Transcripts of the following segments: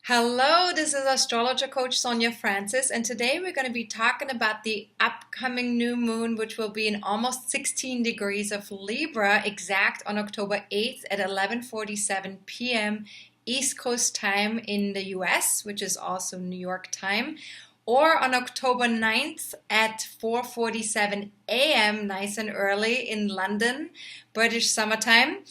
Hello, this is astrologer coach Sonja Francis, and today we're going to be talking about the upcoming new moon, which will be in almost 16 degrees of Libra, exact on October 8th at 11:47 p.m. East Coast time in the US, which is also New York time, or on October 9th at 4:47 a.m., nice and early in London, British summertime.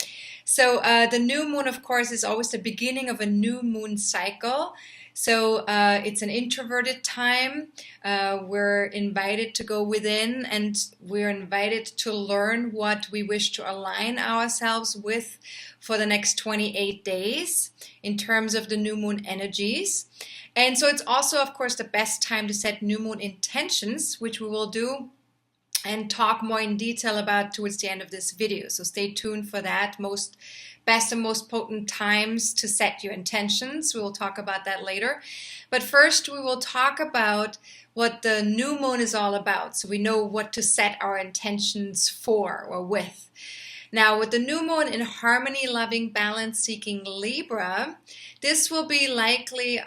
So the new moon, of course, is always the beginning of a new moon cycle. So it's an introverted time. We're invited to go within, and we're invited to learn what we wish to align ourselves with for the next 28 days in terms of the new moon energies. And so it's also, of course, the best time to set new moon intentions, which we will do and talk more in detail about towards the end of this video. So stay tuned for that. Best and most potent times to set your intentions. We will talk about that later. But first we will talk about what the new moon is all about, so we know what to set our intentions for or with. Now, with the new moon in harmony, loving, balance seeking Libra, this will be likely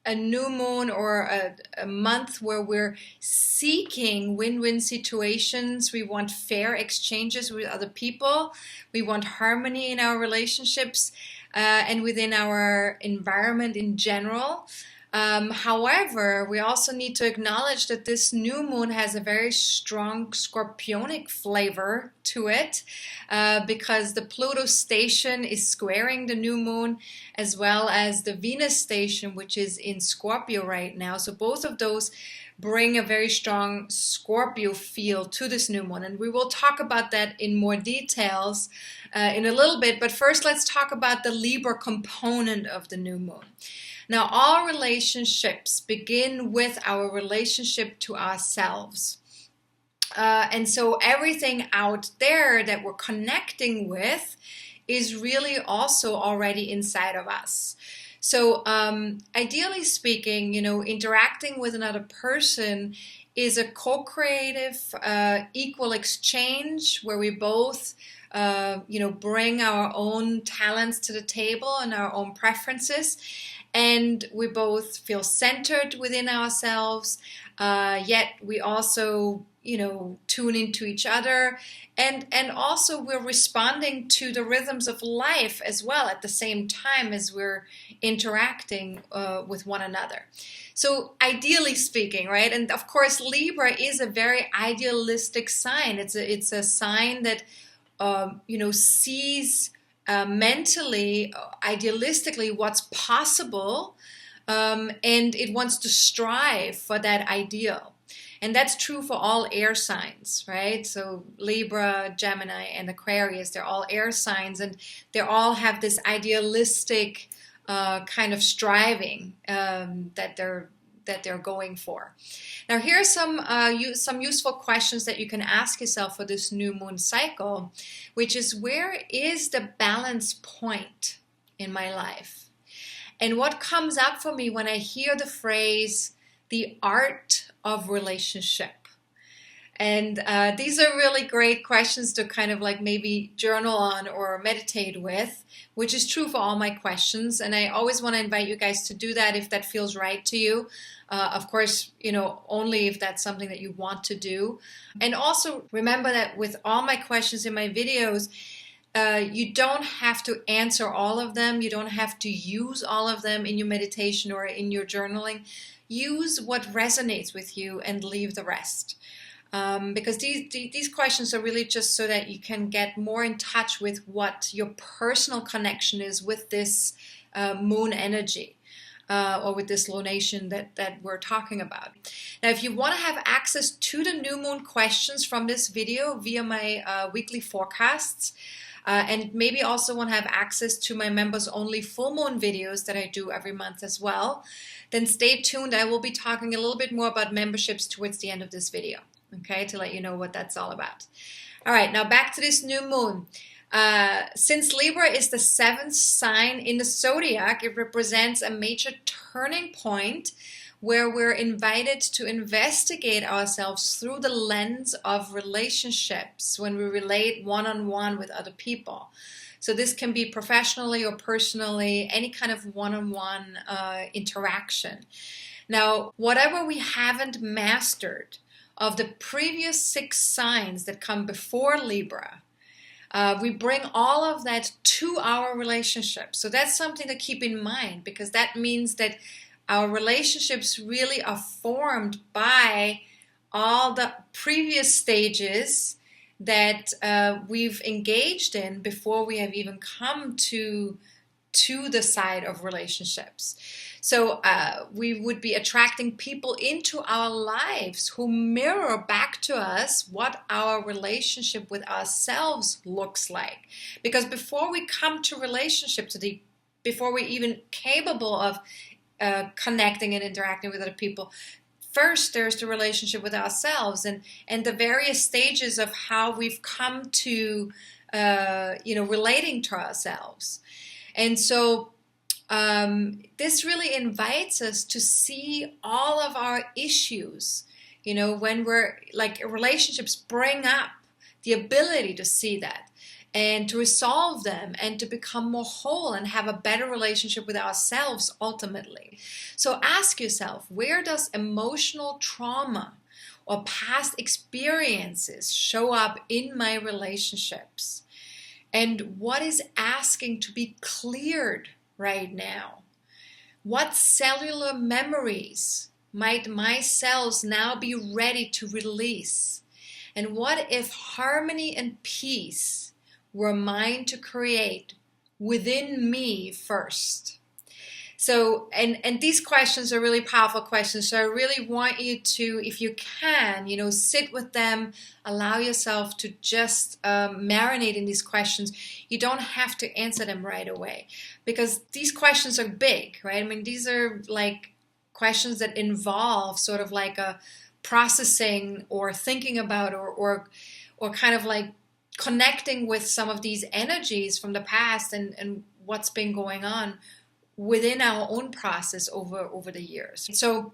a new moon or a month where we're seeking win-win situations. We want fair exchanges with other people. We want harmony in our relationships and within our environment in general. However, we also need to acknowledge that this new moon has a very strong scorpionic flavor to it because the Pluto station is squaring the new moon, as well as the Venus station, which is in Scorpio right now. So both of those bring a very strong Scorpio feel to this new moon, and we will talk about that in more details in a little bit. But first, let's talk about the Libra component of the new moon. Now, all relationships begin with our relationship to ourselves. And so everything out there that we're connecting with is really also already inside of us. So ideally speaking, interacting with another person is a co-creative, equal exchange where we both bring our own talents to the table and our own preferences. And we both feel centered within ourselves, yet we also, tune into each other. And also we're responding to the rhythms of life as well at the same time as we're interacting with one another. So ideally speaking, right? And of course, Libra is a very idealistic sign. It's a sign that, sees mentally, idealistically, what's possible, and it wants to strive for that ideal. And that's true for all air signs, right? So Libra, Gemini, and Aquarius, they're all air signs, and they all have this idealistic kind of striving that they're going for. Now, here are some useful questions that you can ask yourself for this new moon cycle, which is, where is the balance point in my life? And what comes up for me when I hear the phrase, the art of relationship? And these are really great questions to kind of like maybe journal on or meditate with, which is true for all my questions. And I always want to invite you guys to do that if that feels right to you. Of course, only if that's something that you want to do. And also remember that with all my questions in my videos, you don't have to answer all of them. You don't have to use all of them in your meditation or in your journaling. Use what resonates with you and leave the rest. Because these questions are really just so that you can get more in touch with what your personal connection is with this moon energy. Or with this lunation that we're talking about. Now, if you want to have access to the new moon questions from this video via my weekly forecasts, and maybe also want to have access to my members only full moon videos that I do every month as well, then stay tuned. I will be talking a little bit more about memberships towards the end of this video, okay, to let you know what that's all about. All right, now back to this new moon. Since Libra is the 7th sign in the zodiac, it represents a major turning point where we're invited to investigate ourselves through the lens of relationships when we relate one-on-one with other people. So this can be professionally or personally, any kind of one-on-one interaction. Now, whatever we haven't mastered of the previous 6 signs that come before Libra, we bring all of that to our relationship. So that's something to keep in mind, because that means that our relationships really are formed by all the previous stages that we've engaged in before we have even come to the side of relationships. So we would be attracting people into our lives who mirror back to us what our relationship with ourselves looks like. Because before we come to relationship, before we're even capable of connecting and interacting with other people, first there's the relationship with ourselves and the various stages of how we've come to relating to ourselves. And so this really invites us to see all of our issues, when we're like, relationships bring up the ability to see that and to resolve them and to become more whole and have a better relationship with ourselves ultimately. So ask yourself, where does emotional trauma or past experiences show up in my relationships? And what is asking to be cleared right now? What cellular memories might my cells now be ready to release? And what if harmony and peace were mine to create within me first? So, and these questions are really powerful questions. So I really want you to, if you can, sit with them, allow yourself to just marinate in these questions. You don't have to answer them right away, because these questions are big, right? I mean, these are like questions that involve sort of like a processing or thinking about or kind of like connecting with some of these energies from the past and what's been going on within our own process over the years. So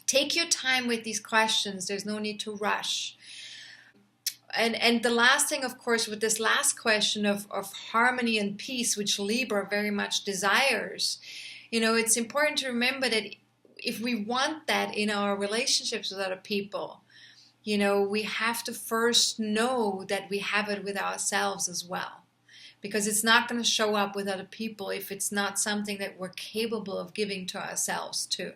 take your time with these questions. There's no need to rush. And the last thing, of course, with this last question of harmony and peace, which Libra very much desires, it's important to remember that if we want that in our relationships with other people, we have to first know that we have it with ourselves as well. Because it's not going to show up with other people if it's not something that we're capable of giving to ourselves too.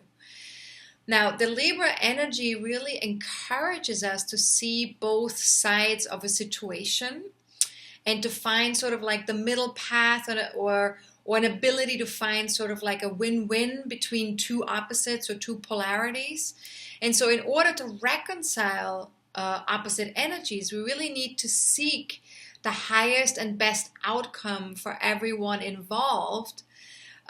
Now, the Libra energy really encourages us to see both sides of a situation and to find sort of like the middle path or an ability to find sort of like a win-win between two opposites or two polarities. And so in order to reconcile opposite energies, we really need to seek the highest and best outcome for everyone involved.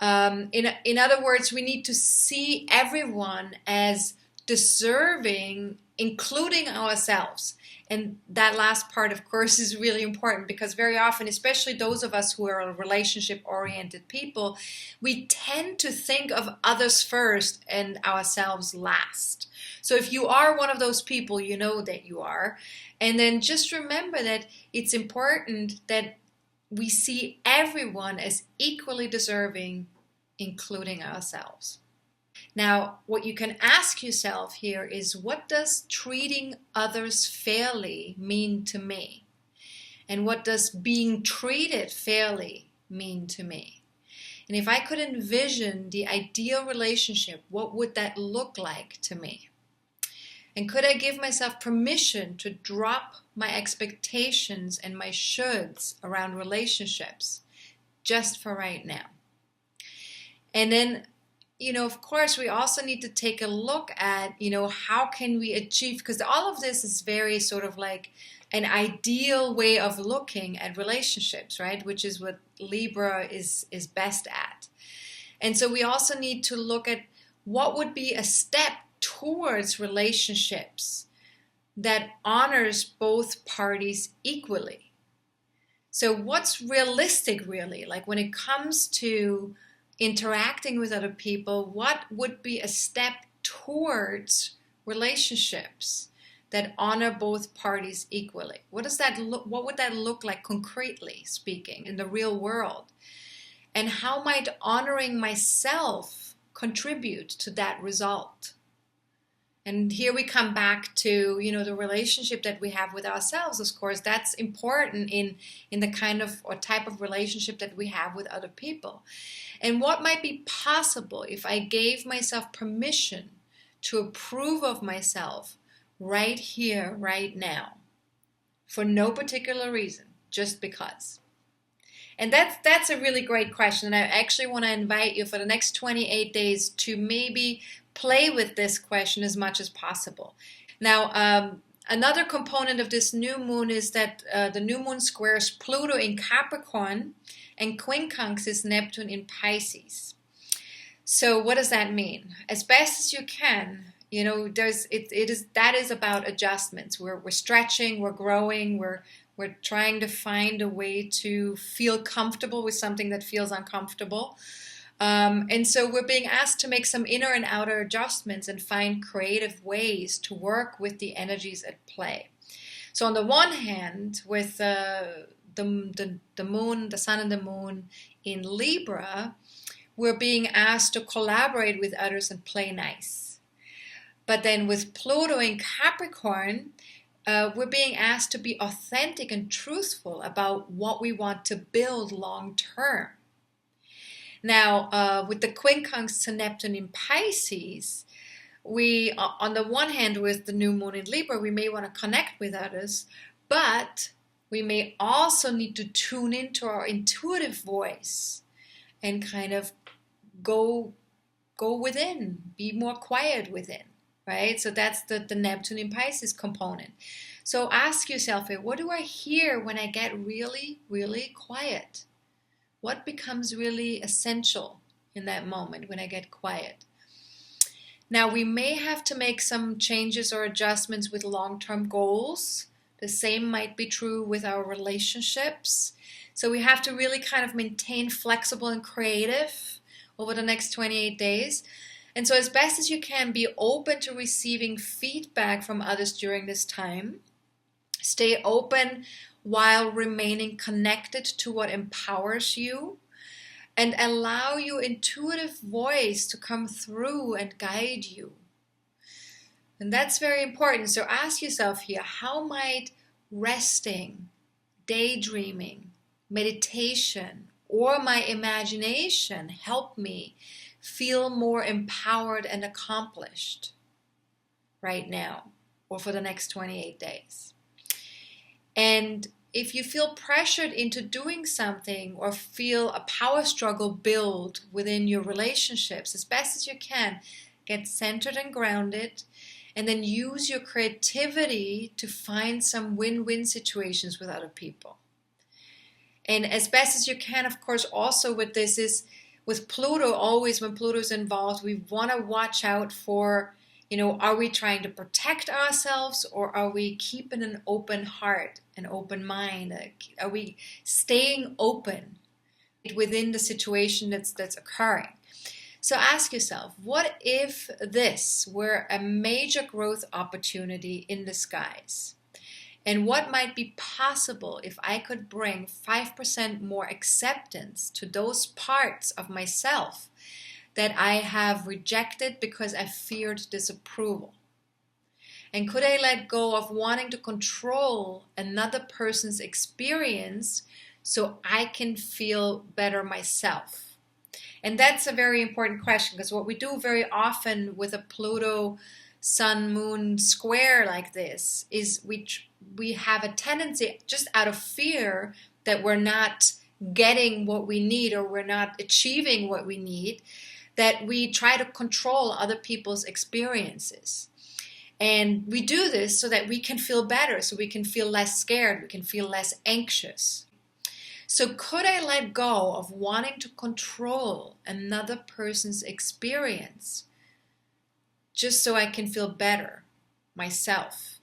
In other words, we need to see everyone as deserving, including ourselves. And that last part, of course, is really important, because very often, especially those of us who are relationship-oriented people, we tend to think of others first and ourselves last. So if you are one of those people, you know that you are. And then just remember that it's important that we see everyone as equally deserving, including ourselves. Now, what you can ask yourself here is, what does treating others fairly mean to me? And what does being treated fairly mean to me? And if I could envision the ideal relationship, what would that look like to me? And could I give myself permission to drop my expectations and my shoulds around relationships just for right now? And then, of course, we also need to take a look at, how can we achieve, because all of this is very sort of like an ideal way of looking at relationships, right? Which is what Libra is best at. And so we also need to look at what would be a step towards relationships that honors both parties equally. So what's realistic really? Like when it comes to interacting with other people, what would be a step towards relationships that honor both parties equally. What does that look? What would that look like concretely speaking in the real world? And how might honoring myself contribute to that result? And here we come back to, the relationship that we have with ourselves, of course. That's important in the kind of or type of relationship that we have with other people. And what might be possible if I gave myself permission to approve of myself right here, right now, for no particular reason, just because. And that's a really great question. And I actually want to invite you for the next 28 days to maybe play with this question as much as possible. Now, another component of this new moon is that the new moon squares Pluto in Capricorn and quincunxes Neptune in Pisces. So what does that mean? As best as you can, that is about adjustments. We're stretching, we're growing, we're trying to find a way to feel comfortable with something that feels uncomfortable. And so we're being asked to make some inner and outer adjustments and find creative ways to work with the energies at play. So on the one hand, with the moon, the sun and the moon in Libra, we're being asked to collaborate with others and play nice. But then with Pluto in Capricorn, we're being asked to be authentic and truthful about what we want to build long term. Now, with the quincunx to Neptune in Pisces, we, on the one hand, with the new moon in Libra, we may want to connect with others, but we may also need to tune into our intuitive voice and kind of go within, be more quiet within, right? So that's the Neptune in Pisces component. So ask yourself, what do I hear when I get really, really quiet? What becomes really essential in that moment when I get quiet? Now, we may have to make some changes or adjustments with long-term goals. The same might be true with our relationships. So we have to really kind of maintain flexible and creative over the next 28 days. And so as best as you can, be open to receiving feedback from others during this time. Stay open while remaining connected to what empowers you, and allow your intuitive voice to come through and guide you. And that's very important. So ask yourself here, how might resting, daydreaming, meditation, or my imagination help me feel more empowered and accomplished right now or for the next 28 days? And if you feel pressured into doing something or feel a power struggle build within your relationships, as best as you can, get centered and grounded, and then use your creativity to find some win-win situations with other people. And as best as you can, of course, also with this is, with Pluto, always when Pluto's involved, we want to watch out for, are we trying to protect ourselves, or are we keeping an open heart, an open mind? Are we staying open within the situation that's occurring? So ask yourself, what if this were a major growth opportunity in disguise? And what might be possible if I could bring 5% more acceptance to those parts of myself that I have rejected because I feared disapproval? And could I let go of wanting to control another person's experience so I can feel better myself? And that's a very important question, because what we do very often with a Pluto Sun Moon square like this is we have a tendency, just out of fear that we're not getting what we need or we're not achieving what we need, that we try to control other people's experiences. And we do this so that we can feel better, so we can feel less scared, we can feel less anxious. So could I let go of wanting to control another person's experience just so I can feel better myself?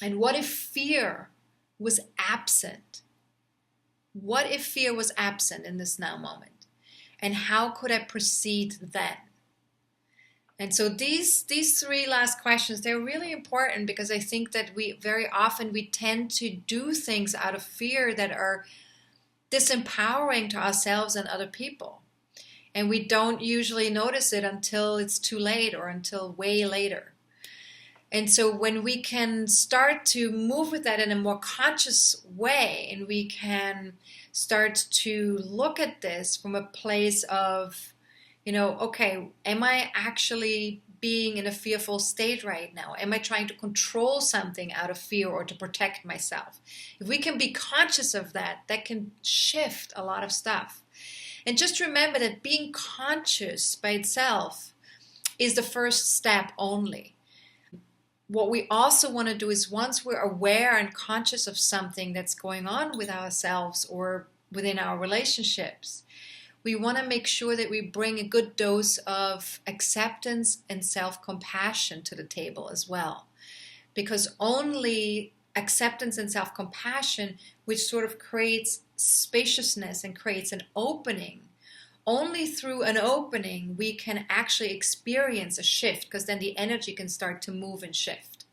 And what if fear was absent? What if fear was absent in this now moment? And how could I proceed then? And so these three last questions, they're really important because I think that we very often we tend to do things out of fear that are disempowering to ourselves and other people. And we don't usually notice it until it's too late or until way later. And so when we can start to move with that in a more conscious way, and we can start to look at this from a place of, okay, am I actually being in a fearful state right now? Am I trying to control something out of fear or to protect myself? If we can be conscious of that, that can shift a lot of stuff. And just remember that being conscious by itself is the first step only. What we also want to do is once we're aware and conscious of something that's going on with ourselves or within our relationships, we want to make sure that we bring a good dose of acceptance and self-compassion to the table as well. Because only acceptance and self-compassion, which sort of creates spaciousness and creates an opening, only through an opening we can actually experience a shift, because then the energy can start to move and shift.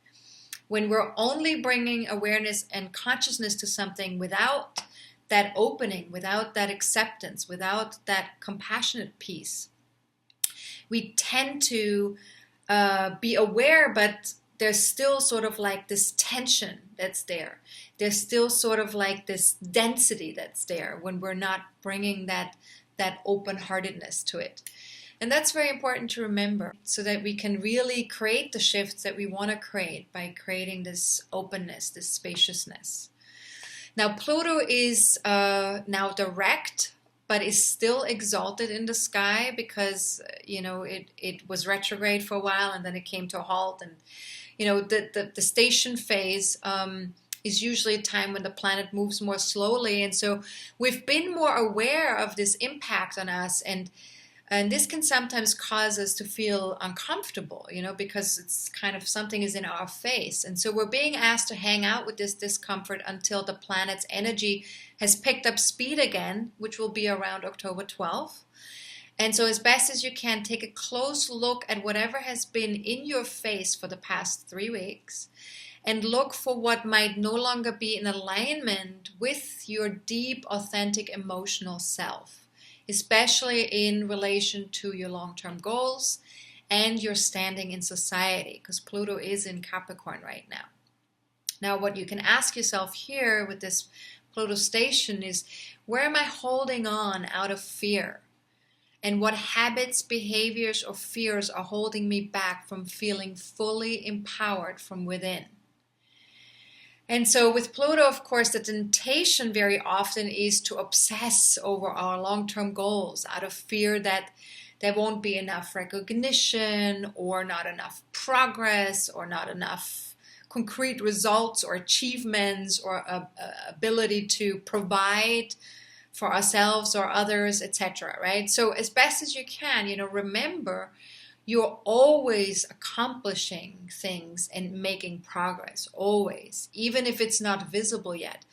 When we're only bringing awareness and consciousness to something without that opening, without that acceptance, without that compassionate piece, we tend to be aware, but there's still sort of like this tension that's there. There's still sort of like this density that's there when we're not bringing that open-heartedness to it. And that's very important to remember so that we can really create the shifts that we want to create by creating this openness, this spaciousness. Now, Pluto is now direct, but is still exalted in the sky because, it was retrograde for a while and then it came to a halt. And, the station phase is usually a time when the planet moves more slowly. And so we've been more aware of this impact on us. And this can sometimes cause us to feel uncomfortable, because it's kind of something is in our face. And so we're being asked to hang out with this discomfort until the planet's energy has picked up speed again, which will be around October 12th. And so as best as you can, take a close look at whatever has been in your face for the past 3 weeks and look for what might no longer be in alignment with your deep, authentic, emotional self, especially in relation to your long-term goals and your standing in society, because Pluto is in Capricorn right now. Now, what you can ask yourself here with this Pluto station is, where am I holding on out of fear? And what habits, behaviors, or fears are holding me back from feeling fully empowered from within? And so with Pluto, of course, the temptation very often is to obsess over our long-term goals out of fear that there won't be enough recognition or not enough progress or not enough concrete results or achievements or ability to provide for ourselves or others, etc. Right? So as best as you can, remember, you're always accomplishing things and making progress, always, even if it's not visible yet.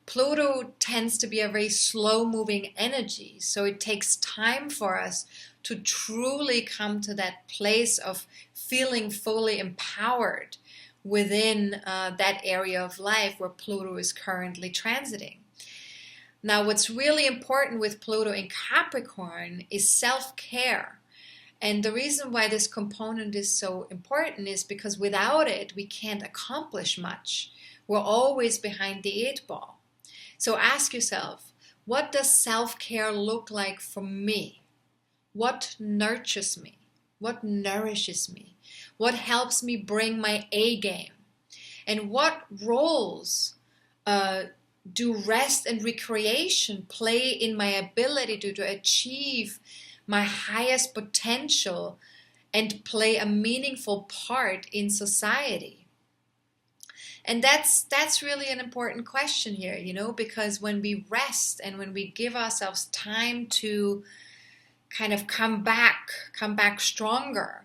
Pluto tends to be a very slow-moving energy, so it takes time for us to truly come to that place of feeling fully empowered within that area of life where Pluto is currently transiting. Now, what's really important with Pluto in Capricorn is self-care. And the reason why this component is so important is because without it, we can't accomplish much. We're always behind the 8 ball. So ask yourself, what does self-care look like for me? What nurtures me? What nourishes me? What helps me bring my A game? And what roles do rest and recreation play in my ability to achieve my highest potential and play a meaningful part in society? And that's really an important question here, because when we rest and when we give ourselves time to kind of come back stronger,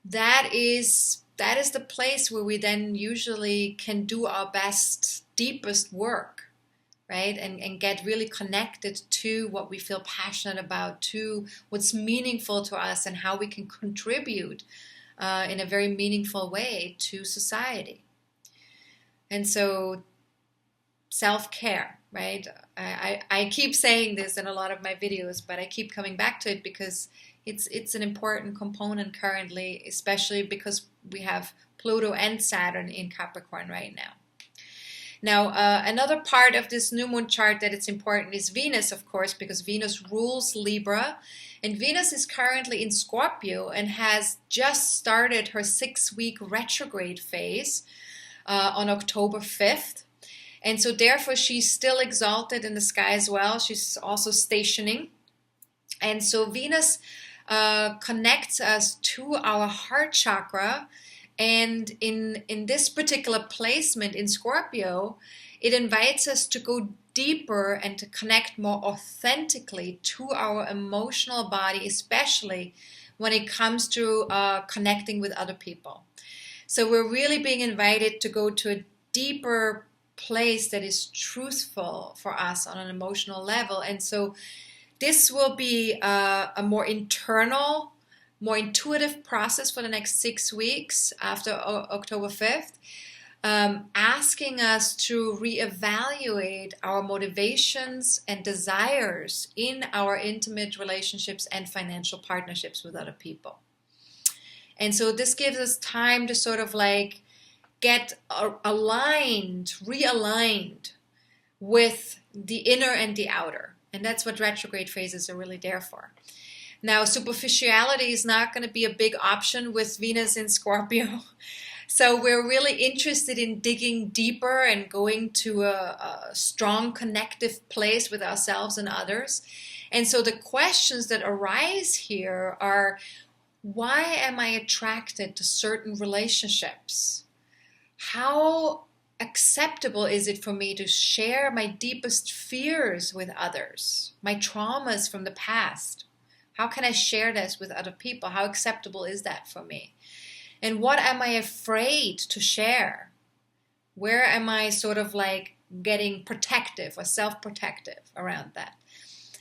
that is the place where we then usually can do our best, deepest work, right? And get really connected to what we feel passionate about, to what's meaningful to us, and how we can contribute in a very meaningful way to society. And so self-care, right? I keep saying this in a lot of my videos, but I keep coming back to it because it's an important component currently, especially because we have Pluto and Saturn in Capricorn right now. Now, another part of this new moon chart that it's important is Venus, of course, because Venus rules Libra. And Venus is currently in Scorpio and has just started her 6-week retrograde phase on October 5th. And so therefore she's still exalted in the sky as well. She's also stationing. And so Venus connects us to our heart chakra. And in this particular placement in Scorpio, it invites us to go deeper and to connect more authentically to our emotional body, especially when it comes to connecting with other people. So we're really being invited to go to a deeper place that is truthful for us on an emotional level. And so this will be a more internal, more intuitive process for the next 6 weeks after October 5th, asking us to reevaluate our motivations and desires in our intimate relationships and financial partnerships with other people. And so this gives us time to sort of like get realigned with the inner and the outer. And that's what retrograde phases are really there for. Now, superficiality is not going to be a big option with Venus in Scorpio. So we're really interested in digging deeper and going to a strong connective place with ourselves and others. And so the questions that arise here are, why am I attracted to certain relationships? How acceptable is it for me to share my deepest fears with others, my traumas from the past? How can I share this with other people? How acceptable is that for me? And what am I afraid to share? Where am I sort of like getting protective or self-protective around that?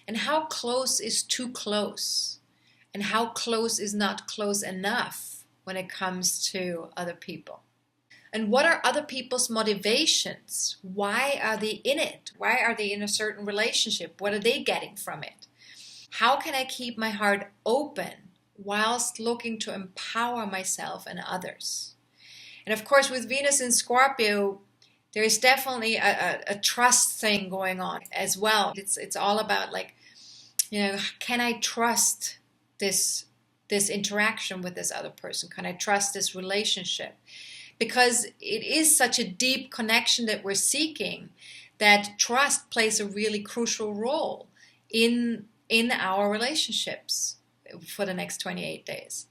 And how close is too close? And how close is not close enough when it comes to other people? And what are other people's motivations? Why are they in it? Why are they in a certain relationship? What are they getting from it? How can I keep my heart open whilst looking to empower myself and others? And of course, with Venus in Scorpio, there is definitely a trust thing going on as well. It's all about like, can I trust this interaction with this other person? Can I trust this relationship? Because it is such a deep connection that we're seeking, that trust plays a really crucial role in our relationships for the next 28 days.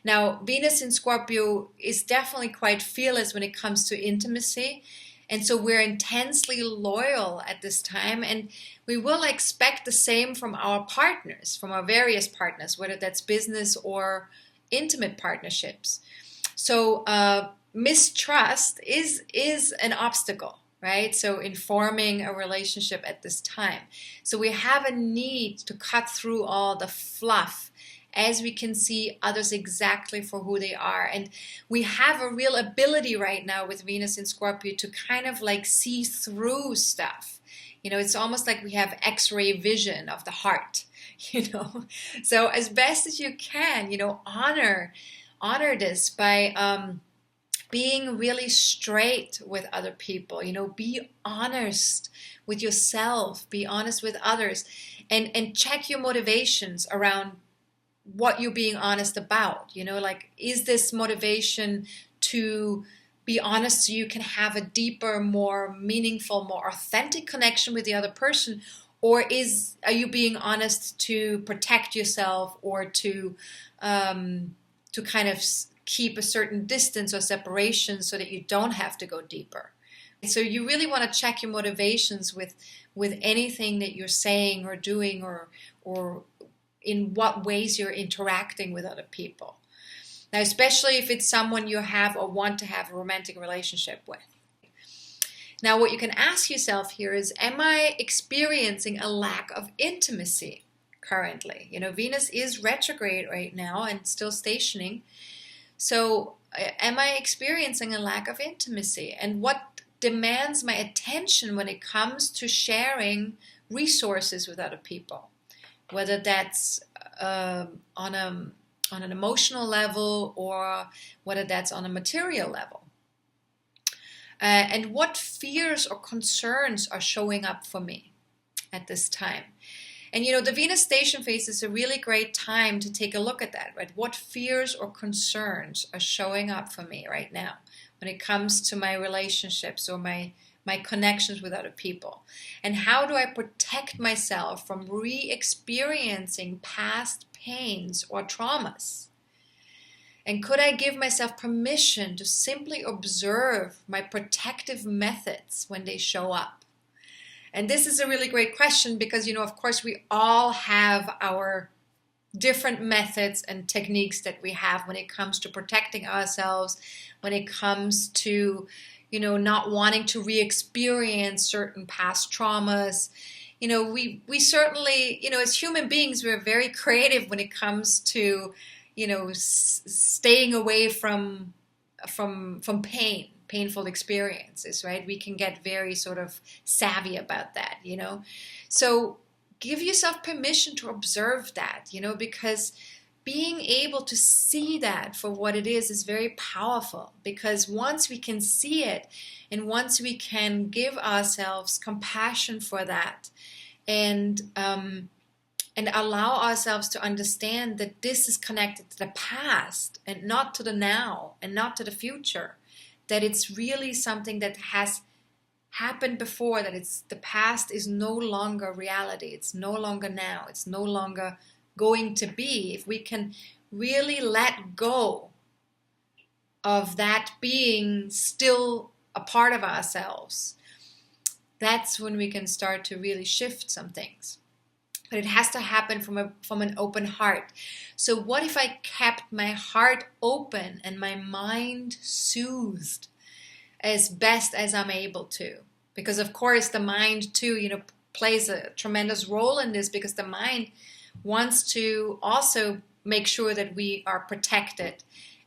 Now, Venus in Scorpio is definitely quite fearless when it comes to intimacy. And so we're intensely loyal at this time. And we will expect the same from our partners, from our various partners, whether that's business or intimate partnerships. So mistrust is an obstacle, right? So in forming a relationship at this time. So we have a need to cut through all the fluff as we can see others exactly for who they are. And we have a real ability right now with Venus in Scorpio to kind of like see through stuff. It's almost like we have X-ray vision of the heart, So as best as you can, honor this by being really straight with other people, be honest with yourself, be honest with others, and check your motivations around what you're being honest about. Like, is this motivation to be honest so you can have a deeper, more meaningful, more authentic connection with the other person? Or are you being honest to protect yourself or to kind of keep a certain distance or separation so that you don't have to go deeper? So you really want to check your motivations with anything that you're saying or doing or in what ways you're interacting with other people. Now, especially if it's someone you have or want to have a romantic relationship with. Now, what you can ask yourself here is, am I experiencing a lack of intimacy currently? Venus is retrograde right now and still stationing. So am I experiencing a lack of intimacy? And what demands my attention when it comes to sharing resources with other people? Whether that's on an emotional level or whether that's on a material level. And what fears or concerns are showing up for me at this time? And the Venus station phase is a really great time to take a look at that, right? What fears or concerns are showing up for me right now when it comes to my relationships or my connections with other people? And how do I protect myself from re-experiencing past pains or traumas? And could I give myself permission to simply observe my protective methods when they show up? And this is a really great question because, of course, we all have our different methods and techniques that we have when it comes to protecting ourselves, when it comes to, not wanting to re-experience certain past traumas. We certainly, as human beings, we're very creative when it comes to staying away from painful experiences, right? We can get very sort of savvy about that, So give yourself permission to observe that, because being able to see that for what it is very powerful. Because once we can see it and once we can give ourselves compassion for that and allow ourselves to understand that this is connected to the past and not to the now and not to the future, that it's really something that has happened before, that the past is no longer reality, it's no longer now, it's no longer going to be. If we can really let go of that being still a part of ourselves, that's when we can start to really shift some things. But it has to happen from an open heart. So what if I kept my heart open and my mind soothed as best as I'm able to? Because of course the mind too, plays a tremendous role in this, because the mind wants to also make sure that we are protected.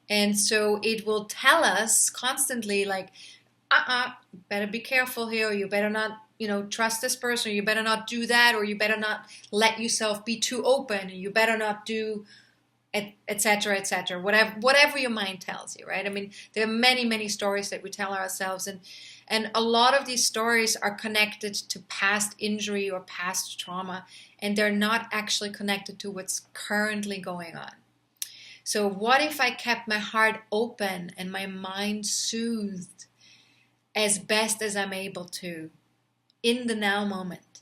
And so it will tell us constantly like, better be careful here, or you better not trust this person, or you better not do that, or you better not let yourself be too open, and you better not do, etc., etc. Whatever your mind tells you, right? I mean, there are many stories that we tell ourselves, and a lot of these stories are connected to past injury or past trauma, and they're not actually connected to what's currently going on. So what if I kept my heart open and my mind soothed as best as I'm able to in the now moment?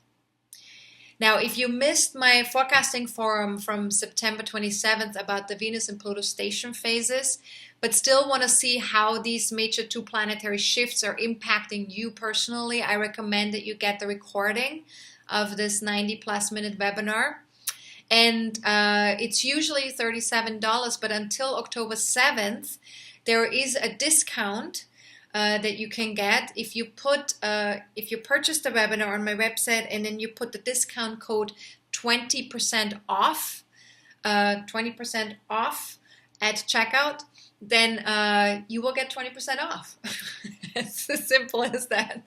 Now, if you missed my forecasting forum from September 27th about the Venus and Pluto station phases, but still want to see how these major two planetary shifts are impacting you personally, I recommend that you get the recording of this 90+ minute webinar. And it's usually $37, but until October 7th, there is a discount that you can get if you purchase the webinar on my website, and then you put the discount code 20% off, 20% off at checkout, then you will get 20% off. It's as simple as that.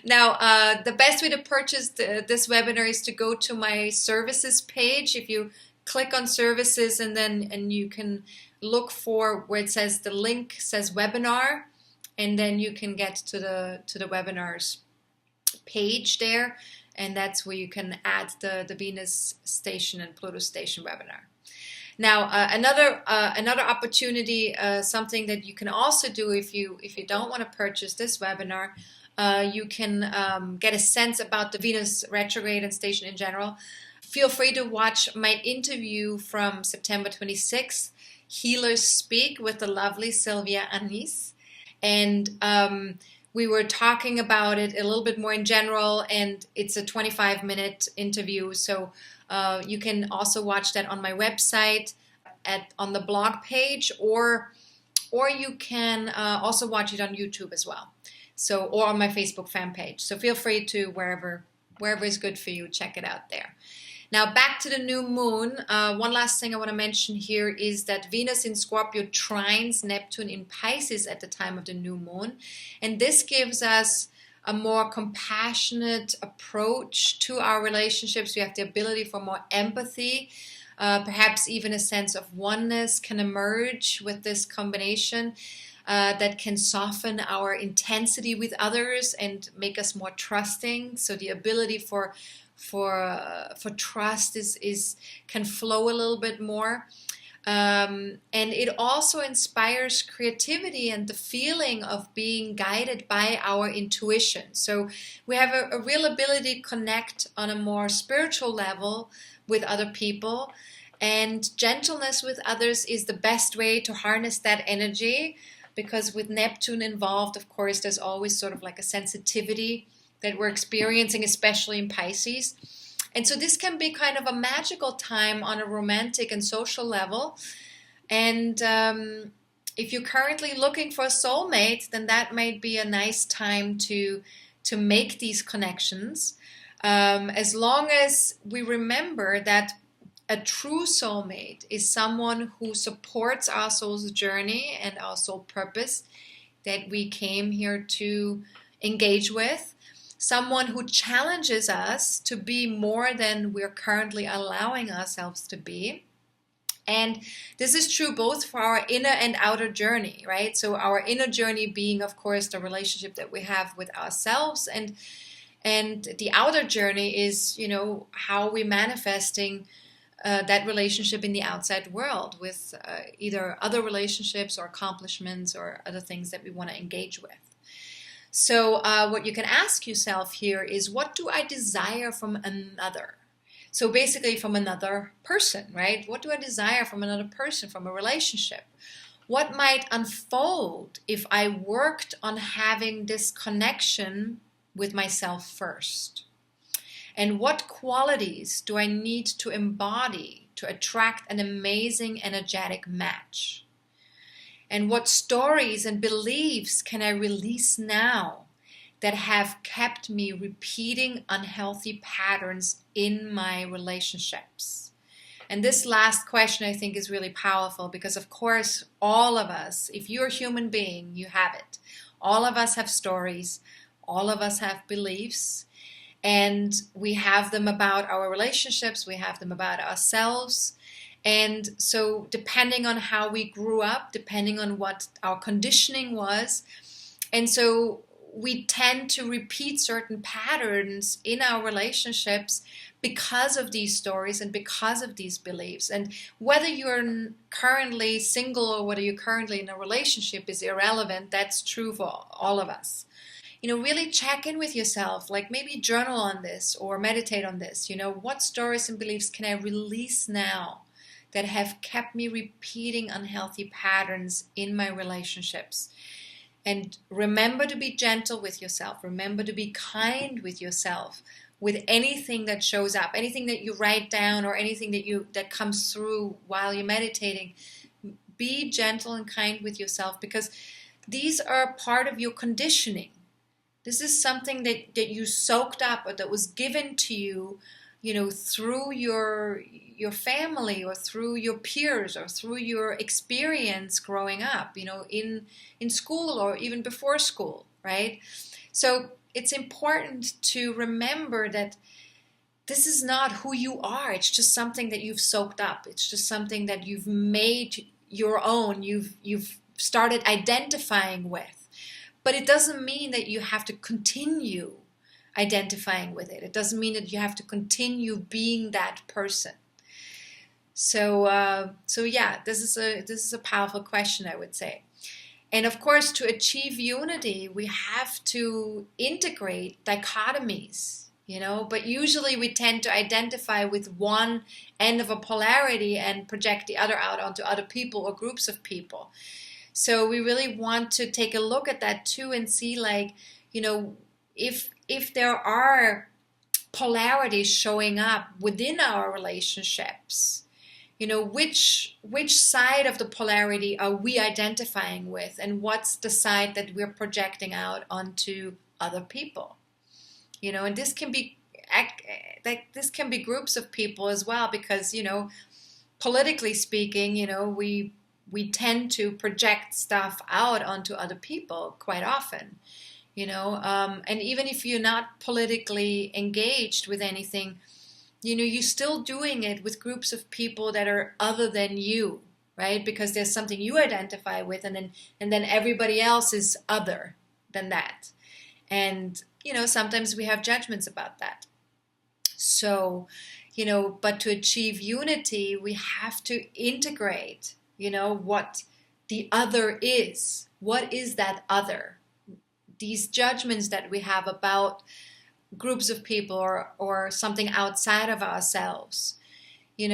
Now, the best way to purchase this webinar is to go to my services page. If you click on services, and you can look for where it says, the link says webinar, and then you can get to the webinars page there, and that's where you can add the Venus station and Pluto station webinar. Now, another opportunity, something that you can also do if you don't want to purchase this webinar, you can get a sense about the Venus retrograde and station in general. Feel free to watch my interview from September 26th, Healers Speak, with the lovely Sylvia Anis. And we were talking about it a little bit more in general, and it's a 25-minute interview. So you can also watch that on my website on the blog page, or you can also watch it on YouTube as well. So, or on my Facebook fan page. So feel free to wherever is good for you, check it out there. Now back to the new moon. One last thing I want to mention here is that Venus in Scorpio trines Neptune in Pisces at the time of the new moon. And this gives us a more compassionate approach to our relationships. We have the ability for more empathy. Perhaps even a sense of oneness can emerge with this combination that can soften our intensity with others and make us more trusting. So the ability for trust is can flow a little bit more. And it also inspires creativity and the feeling of being guided by our intuition. So we have a real ability to connect on a more spiritual level with other people. And gentleness with others is the best way to harness that energy, because with Neptune involved, of course, there's always sort of like a sensitivity that we're experiencing, especially in Pisces. And so this can be kind of a magical time on a romantic and social level. And if you're currently looking for a soulmate, then that might be a nice time to make these connections. As long as we remember that a true soulmate is someone who supports our soul's journey and our soul purpose that we came here to engage with. Someone who challenges us to be more than we're currently allowing ourselves to be. And this is true both for our inner and outer journey, right? So our inner journey being, of course, the relationship that we have with ourselves, and the outer journey is, how we're manifesting that relationship in the outside world with either other relationships or accomplishments or other things that we want to engage with. So what you can ask yourself here is, what do I desire from another? So basically from another person, right? What do I desire from another person, from a relationship? What might unfold if I worked on having this connection with myself first? And what qualities do I need to embody to attract an amazing, energetic match? And what stories and beliefs can I release now that have kept me repeating unhealthy patterns in my relationships? And this last question, I think, is really powerful because, of course, all of us, if you're a human being, you have it. All of us have stories. All of us have beliefs. And we have them about our relationships. We have them about ourselves. And so depending on how we grew up, depending on what our conditioning was, and so we tend to repeat certain patterns in our relationships because of these stories and because of these beliefs. And whether you're currently single or whether you're currently in a relationship is irrelevant. That's true for all of us. Really check in with yourself, like maybe journal on this or meditate on this. What stories and beliefs can I release now that have kept me repeating unhealthy patterns in my relationships? And remember to be gentle with yourself. Remember to be kind with yourself with anything that shows up, anything that you write down or anything that comes through while you're meditating. Be gentle and kind with yourself because these are part of your conditioning. This is something that you soaked up or that was given to you, through your family or through your peers or through your experience growing up, in school or even before school, right? So it's important to remember that this is not who you are. It's just something that you've soaked up. It's just something that you've made your own. You've started identifying with. But it doesn't mean that you have to continue identifying with it. It doesn't mean that you have to continue being that person. So yeah, this is a powerful question, I would say. And of course, to achieve unity, we have to integrate dichotomies, but usually we tend to identify with one end of a polarity and project the other out onto other people or groups of people. So we really want to take a look at that too and see, if there are polarities showing up within our relationships, which side of the polarity are we identifying with, and what's the side that we're projecting out onto other people. And this can be groups of people as well, because politically speaking, we tend to project stuff out onto other people quite often. And even if you're not politically engaged with anything, you're still doing it with groups of people that are other than you, right? Because there's something you identify with, and then everybody else is other than that. And sometimes we have judgments about that. So, but to achieve unity, we have to integrate, what the other is. What is that other? These judgments that we have about groups of people or something outside of ourselves, we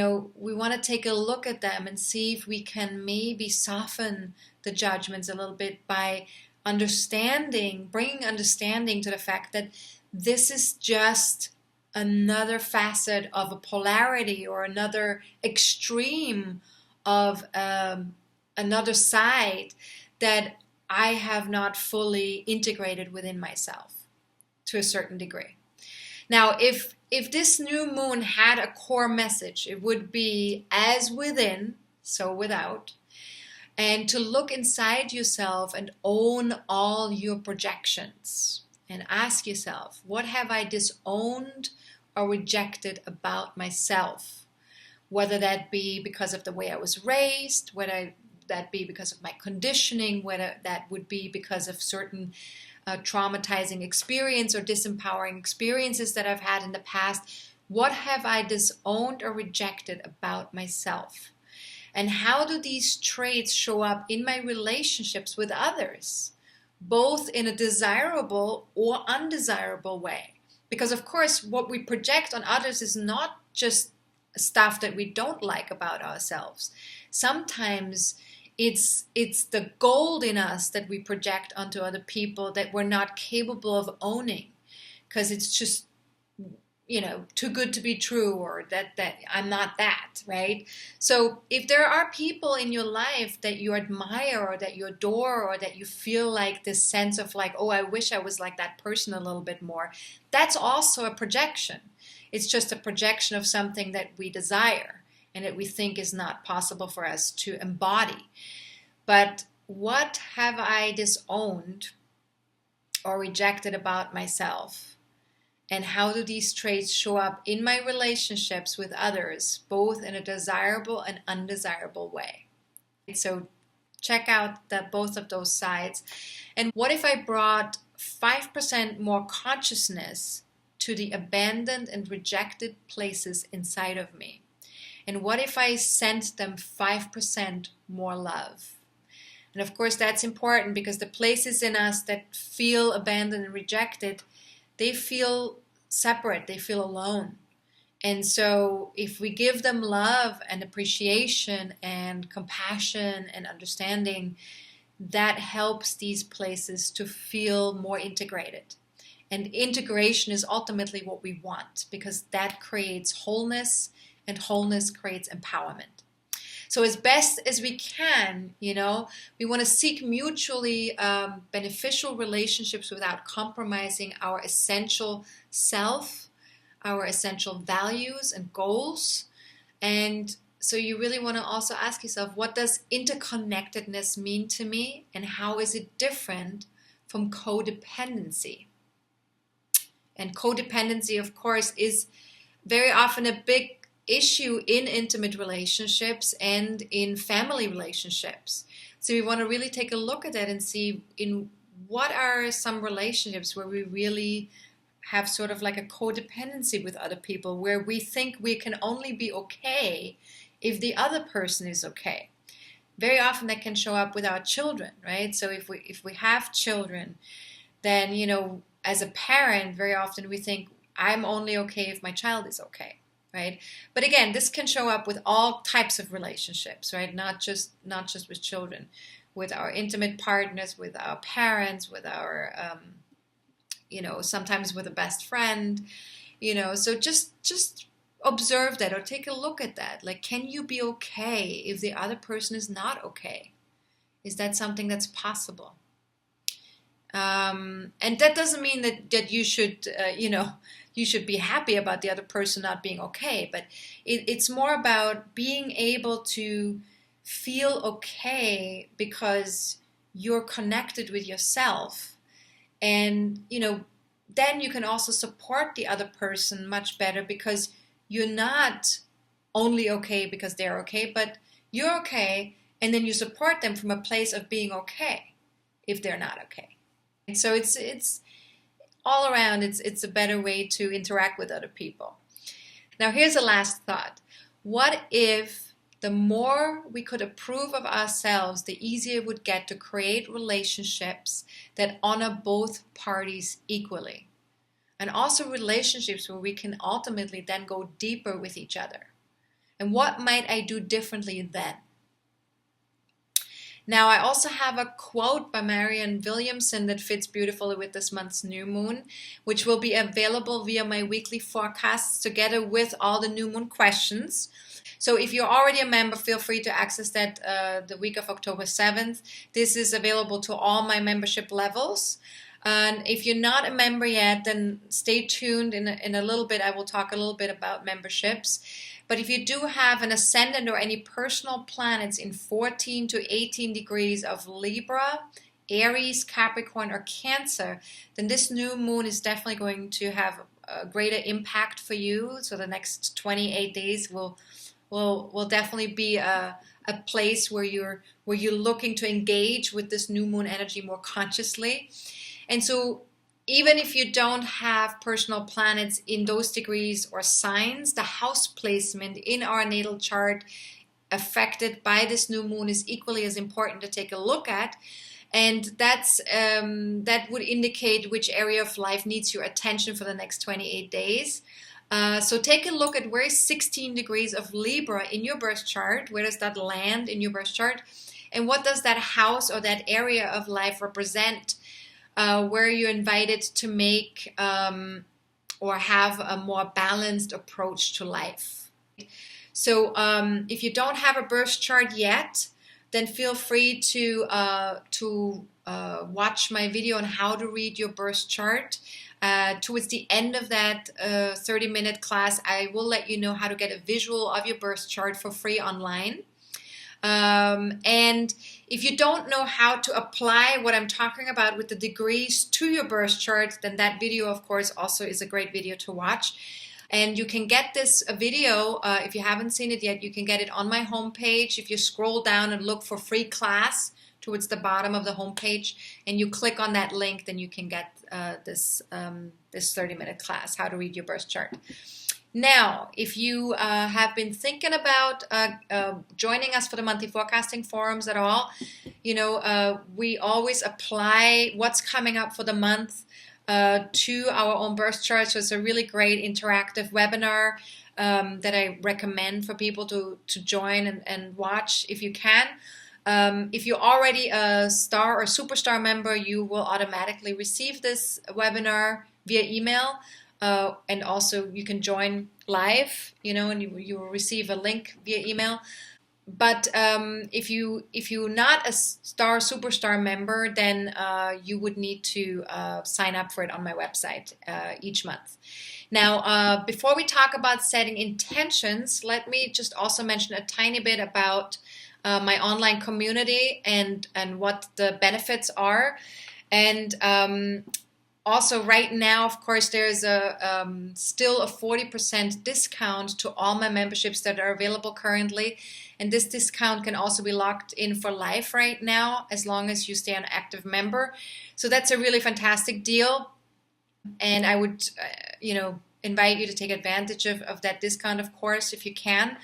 want to take a look at them and see if we can maybe soften the judgments a little bit by bringing understanding to the fact that this is just another facet of a polarity or another extreme of another side that I have not fully integrated within myself to a certain degree. Now, if this new moon had a core message, it would be as within, so without, and to look inside yourself and own all your projections and ask yourself, what have I disowned or rejected about myself? Whether that be because of the way I was raised, whether that be because of my conditioning, whether that would be because of certain traumatizing experience or disempowering experiences that I've had in the past. What have I disowned or rejected about myself? And how do these traits show up in my relationships with others, both in a desirable or undesirable way? Because of course, what we project on others is not just stuff that we don't like about ourselves. Sometimes it's the gold in us that we project onto other people that we're not capable of owning, because it's just too good to be true, or that I'm not that, right? So if there are people in your life that you admire or that you adore, or that you feel like this sense of like, oh, I wish I was like that person a little bit more, that's also a projection. It's just a projection of something that we desire and that we think is not possible for us to embody. But what have I disowned or rejected about myself? And how do these traits show up in my relationships with others, both in a desirable and undesirable way? So check out both of those sides. And what if I brought 5% more consciousness to the abandoned and rejected places inside of me? And what if I sent them 5% more love? And of course, that's important, because the places in us that feel abandoned and rejected, they feel separate, they feel alone. And so if we give them love and appreciation and compassion and understanding, that helps these places to feel more integrated. And integration is ultimately what we want, because that creates wholeness, and wholeness creates empowerment. So as best as we can, we want to seek mutually beneficial relationships without compromising our essential self, our essential values and goals. And so you really want to also ask yourself, what does interconnectedness mean to me? And how is it different from codependency? And codependency, of course, is very often a big issue in intimate relationships and in family relationships. So we want to really take a look at that and see in what are some relationships where we really have sort of like a codependency with other people, where we think we can only be okay if the other person is okay. Very often that can show up with our children, right? So if we have children, then as a parent, very often we think I'm only okay if my child is okay. Right? But again, this can show up with all types of relationships, right? Not just with children, with our intimate partners, with our parents, with our, sometimes with a best friend, So just observe that or take a look at that. Like, can you be okay if the other person is not okay? Is that something that's possible? And that doesn't mean that you should, you should be happy about the other person not being okay. But it's more about being able to feel okay because you're connected with yourself. And, then you can also support the other person much better because you're not only okay because they're okay, but you're okay. And then you support them from a place of being okay if they're not okay. And so it's all around, it's a better way to interact with other people. Now, here's a last thought. What if the more we could approve of ourselves, the easier it would get to create relationships that honor both parties equally? And also relationships where we can ultimately then go deeper with each other. And what might I do differently then? Now, I also have a quote by Marianne Williamson that fits beautifully with this month's new moon, which will be available via my weekly forecasts together with all the new moon questions. So if you're already a member, feel free to access that the week of October 7th. This is available to all my membership levels. And if you're not a member yet, then stay tuned. In a little bit, I will talk a little bit about memberships. But if you do have an ascendant or any personal planets in 14 to 18 degrees of Libra, Aries, Capricorn, or Cancer, then this new moon is definitely going to have a greater impact for you. So the next 28 days will definitely be a place where you're looking to engage with this new moon energy more consciously. And so even if you don't have personal planets in those degrees or signs, the house placement in our natal chart affected by this new moon is equally as important to take a look at. And that would indicate which area of life needs your attention for the next 28 days. So take a look at where is 16 degrees of Libra in your birth chart. Where does that land in your birth chart? And what does that house or that area of life represent? Where you're invited to make or have a more balanced approach to life. So if you don't have a birth chart yet, then feel free to watch my video on how to read your birth chart. Towards the end of that 30-minute class, I will let you know how to get a visual of your birth chart for free online. And if you don't know how to apply what I'm talking about with the degrees to your birth chart, then that video, of course, also is a great video to watch. And you can get this video, if you haven't seen it yet, you can get it on my homepage. If you scroll down and look for free class towards the bottom of the homepage and you click on that link, then you can get this 30-minute class, how to read your birth chart. Now, if you have been thinking about joining us for the monthly forecasting forums at all, we always apply what's coming up for the month to our own birth chart. So it's a really great interactive webinar that I recommend for people to join and watch if you can. If you're already a star or superstar member, you will automatically receive this webinar via email. And also you can join live, and you will receive a link via email. But if you're not a star superstar member, then you would need to sign up for it on my website each month. Now, before we talk about setting intentions, let me just also mention a tiny bit about my online community and what the benefits are. And also, right now, of course, there's still a 40% discount to all my memberships that are available currently. And this discount can also be locked in for life right now, as long as you stay an active member. So that's a really fantastic deal. And I would, invite you to take advantage of that discount, of course, if you can.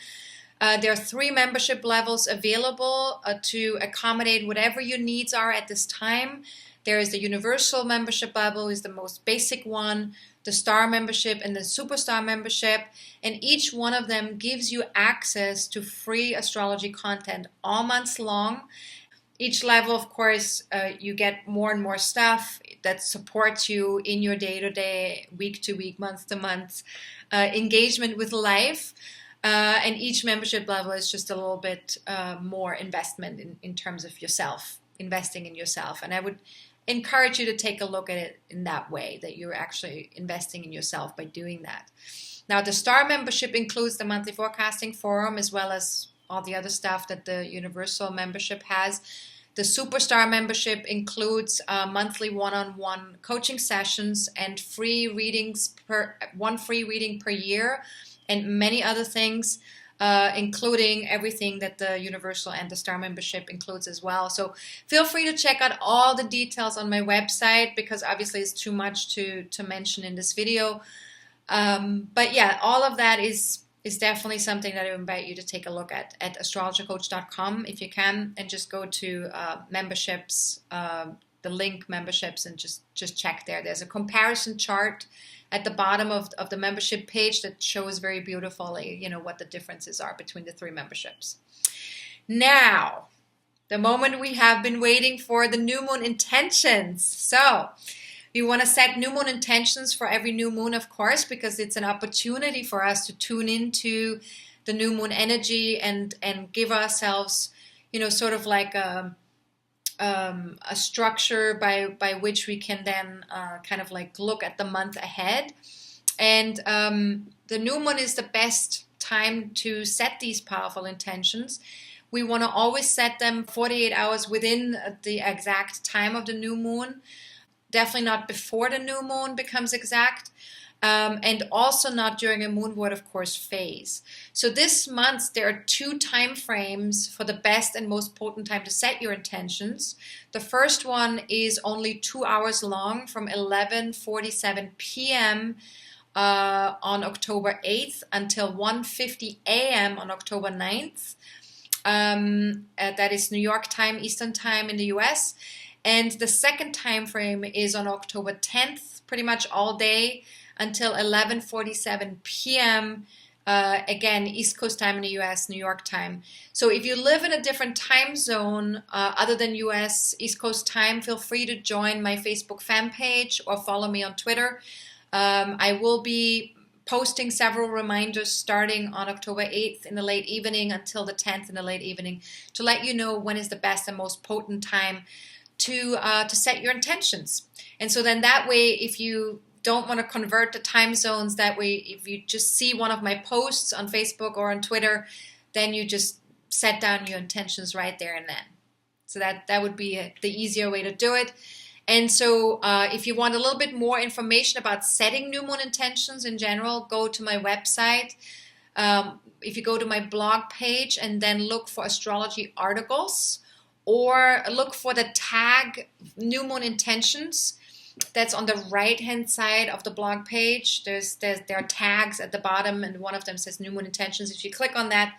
There are 3 membership levels available to accommodate whatever your needs are at this time. There is the universal membership level, is the most basic one, the star membership and the superstar membership. And each one of them gives you access to free astrology content all months long. each level, of course, you get more and more stuff that supports you in your day-to-day, week-to-week, month-to-month engagement with life. And each membership level is just a little bit more investment in terms of yourself, investing in yourself. And I would encourage you to take a look at it in that way, that you're actually investing in yourself by doing that. Now, the Star membership includes the monthly forecasting forum as well as all the other stuff that the Universal membership has. The Superstar membership includes monthly one-on-one coaching sessions and free readings one free reading per year, and many other things, including everything that the Universal and the Star membership includes as well. So feel free to check out all the details on my website, because obviously it's too much to mention in this video. But yeah, all of that is definitely something that I invite you to take a look at astrologercoach.com if you can, and just go to memberships, the link memberships, and just check there. There's a comparison chart at the bottom of the membership page that shows very beautifully, what the differences are between the 3 memberships. Now, the moment we have been waiting for, the new moon intentions. So we want to set new moon intentions for every new moon, of course, because it's an opportunity for us to tune into the new moon energy and give ourselves, sort of like a structure by which we can then kind of like look at the month ahead. And the new moon is the best time to set these powerful intentions. We want to always set them 48 hours within the exact time of the new moon. Definitely not before the new moon becomes exact. And also not during a moonward, of course, phase. So this month, there are 2 time frames for the best and most potent time to set your intentions. The first one is only 2 hours long, from 11:47 p.m. On October 8th until 1:50 a.m. on October 9th. That is New York time, Eastern time in the US. And the second time frame is on October 10th, pretty much all day, until 11:47 p.m. Again, East Coast time in the US, New York time. So if you live in a different time zone other than US East Coast time, feel free to join my Facebook fan page or follow me on Twitter. I will be posting several reminders starting on October 8th in the late evening until the 10th in the late evening to let you know when is the best and most potent time to set your intentions. And so then that way, if you don't want to convert the time zones, that way if you just see one of my posts on Facebook or on Twitter, then you just set down your intentions right there and then. So that would be the easier way to do it. And so if you want a little bit more information about setting new moon intentions in general, go to my website. If you go to my blog page and then look for astrology articles, or look for the tag new moon intentions, that's on the right hand side of the blog page. There are tags at the bottom, and one of them says new moon intentions. If you click on that,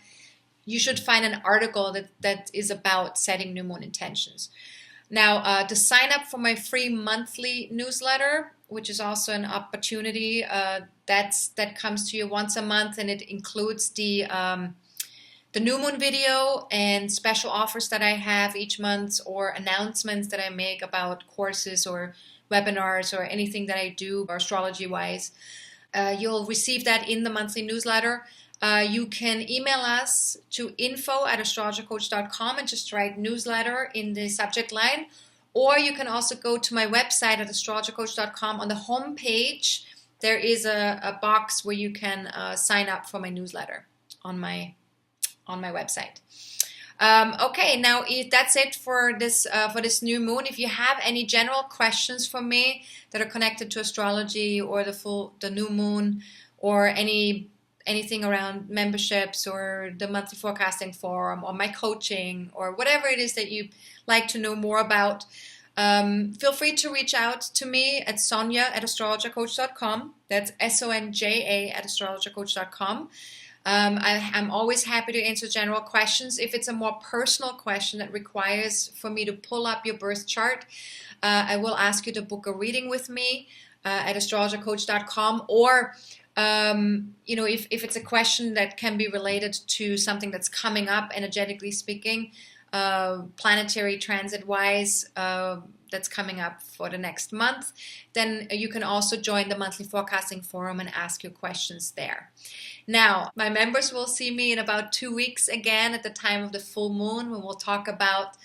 you should find an article that is about setting new moon intentions. Now, to sign up for my free monthly newsletter, which is also an opportunity, that comes to you once a month, and it includes the new moon video and special offers that I have each month, or announcements that I make about courses or webinars or anything that I do astrology-wise. You'll receive that in the monthly newsletter. You can email us to info@astrologercoach.com and just write newsletter in the subject line. Or you can also go to my website at astrologercoach.com. On the home page, there is a box where you can sign up for my newsletter on my website. Okay, now that's it for this new moon. If you have any general questions for me that are connected to astrology or the new moon, or anything around memberships or the monthly forecasting forum or my coaching or whatever it is that you like to know more about, feel free to reach out to me at Sonja@astrologercoach.com. That's SONJA@astrologercoach.com. I'm always happy to answer general questions. If it's a more personal question that requires for me to pull up your birth chart, I will ask you to book a reading with me at astrologercoach.com. Or if it's a question that can be related to something that's coming up energetically speaking, planetary transit wise that's coming up for the next month, then you can also join the monthly forecasting forum and ask your questions there. Now, my members will see me in about 2 weeks again at the time of the full moon, when we'll talk about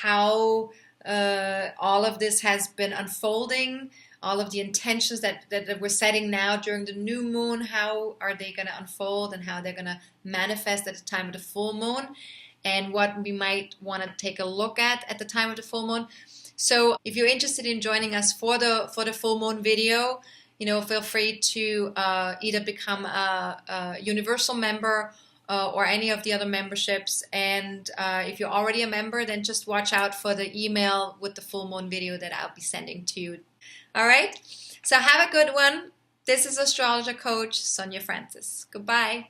how all of this has been unfolding, all of the intentions that we're setting now during the new moon, how are they going to unfold and how they're going to manifest at the time of the full moon, and what we might want to take a look at the time of the full moon. So if you're interested in joining us for the full moon video, feel free to either become a universal member or any of the other memberships. And if you're already a member, then just watch out for the email with the full moon video that I'll be sending to you. All right? So have a good one. This is Astrologer Coach Sonja Francis. Goodbye.